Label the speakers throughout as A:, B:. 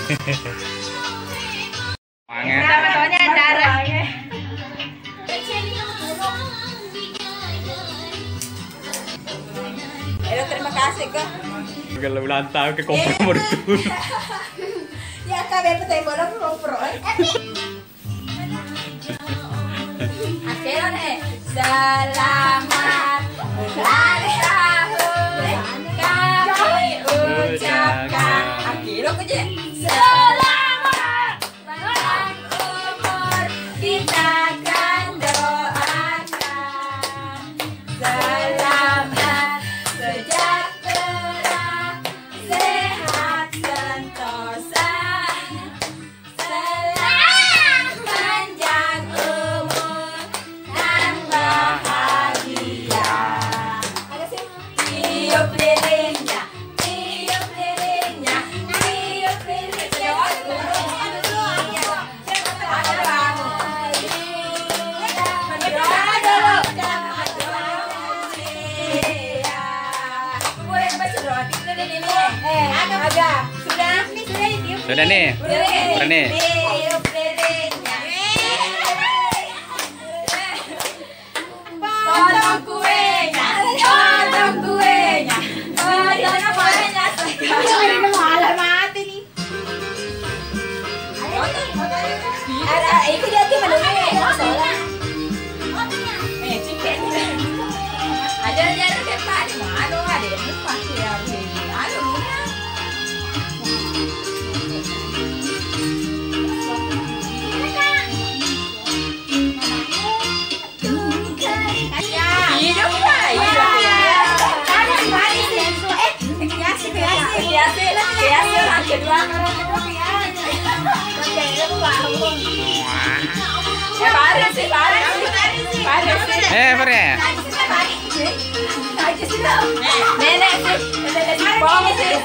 A: Tahu-tahunya darah. Terima kasih kok.
B: Kalau ulang tahun ke kompor baru turun.
A: Ya kabeh petay bolong kompor. Akhirnya selamat ulang tahun kami ucapkan. Akhirnya kerja selamat panjang umur kita akan doakan selamat sejahtera sehat sentosa selamat panjang umur dan bahagia. Tiup lilinnya, tiup lilinnya, tiup lilinnya.
B: Sudah nih. Sudah nih.
A: Potong kuenya, potong kuenya, potong kuenya sekarang. Malah mati nih. Ada itu dia tuh menunggu soalnya. Chicken. Ada depan, mana ada yang depan ya. Aduh.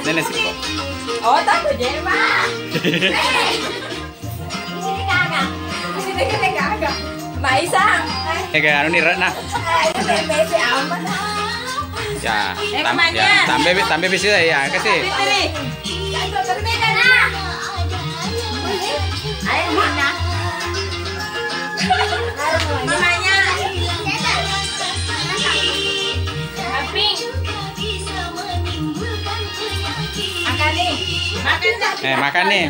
B: Nenek sih.
A: Oh, tak jadi mah. Sini kagak. Maisang.
B: Kayak anu nih Ratna.
A: Itu bebe aman.
B: Ya, tambah bisa ya, kasih.
A: Ayo mana? Gimana? Aping. Makan nih. Makan.
B: Makan nih.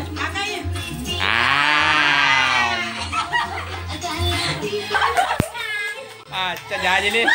B: Aja nih.